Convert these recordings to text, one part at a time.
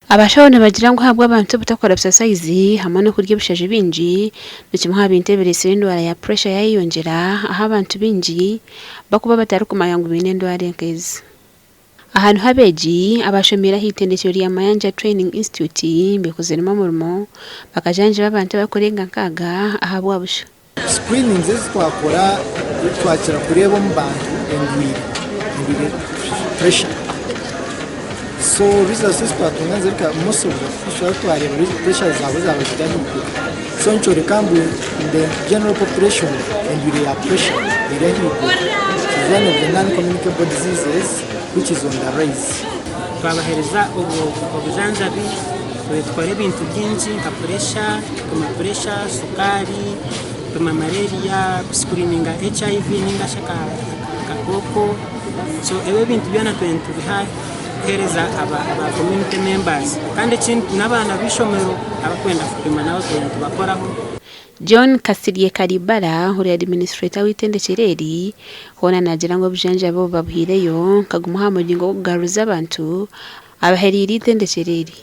abashaho bagira ngo habwa abantu butakora exercise hamwe no kurya bishaje binji n'ikimwe binteberese indwara ya pressure yayiyongera aho abantu binji bakuba batari kumayanga ibine indwara y'akezi ahantu habeji abashomera hitendekero ya Mayanja Training Institute bekozerimo murimo bakajanje babantu bakorenga nkaga ahabwa busha screening twakora twakira kureba mu bantu engwiri pressure. So results twatunga zirika most of the fish twareba pressure zabo zidani so nchore kambu in the general population and we have pressure is one of the non-communicable diseases which is on the rise. Twabahereza obujanjabi tware bintu byinshi nka pressure sukari malaria screeninga HIV ninga shaka kakoko so ewe bintu byana twentu biha hereza aba community members kandi kintu nabana bishomero abakwenda kupima nawo twentu bakoraho. John Kasiriye Karibara uri administrator w'itendekereri hona nagira ngo bujanja bo babuhireyo kaguma hamugingo kugaruza abantu abaheriri itendekereri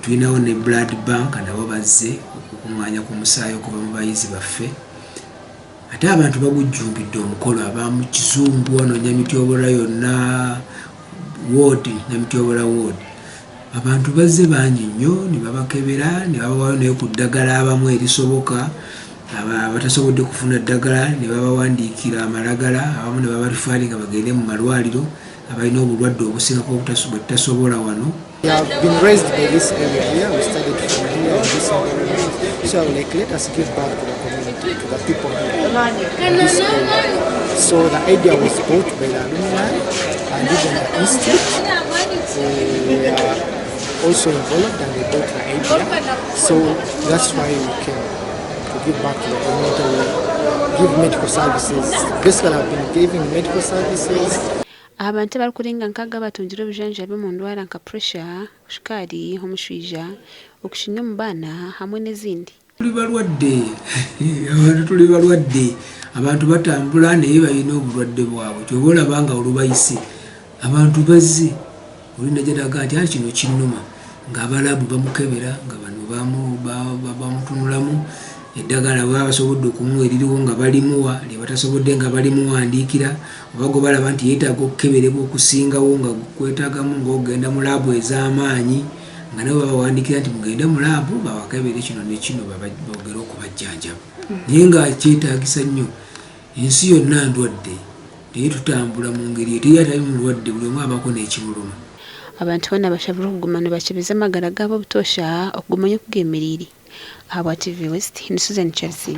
twinaho ne blood bank nabo bazze okumanya ku musayo kuba mu bayizi baffe ate abantu bagujumbidde omukolo abamu kizungu wano Nyamityobola yonna ward Nyamityobola ward abantu bazze bangi nnyo ne babakebera ne babawayo naye ku ddagala abamu erisoboka abatasobodde kufuna ddagala ne babawandiikira amalagala abamu ne babarifaalinga bagende mu malwaliro abalina obulwadde obusingako obutasobola wano. We have been raised by this area here. We studied from here in this environment. So like, let us give back to the community, to the people here in this area. So the idea was brought by the alumni and even the institute. We are also involved and they brought the idea. So that's why we came to give back to the community, give medical services. Basically I've been giving medical services. Abantu bakurenga nkaga batungira ubujanja be mu ndwara nka pressure, shukaari, umushwija, okushinya mu bana hamwe n'ezindi. Tuli balwadde abantu batambula naye balina obulwadde bwabwe kyobola banga olubayise abantu bazze olina jadaga nti kino kinnuma ng'abalabu bamukebera nga bano bamutunulamu eddagala basobodde okumuwa eririwo nga balimuwa lye batasobodde nga balimuwandiikira obago balaba nti yeetaaga okukeberebwa okusingawo nga kwetaagamu ng'ogenda mu laabu ez'amaanyi nga nabo babawandiikira nti mugende mu laabu babakebere kino ne kino boogere okubajjanjaba naye nga kyetaagisa nnyo ensi yonna ndwadde naye tutambula mu ngeri teri atali mulwadde buli omu abako n'ekimuluma. Abantu bonna bashabura okuguma ne bakebeza amagara gaabo obutosha okugumanya okugemereri. Abwa TV West ni Susan Chelsea.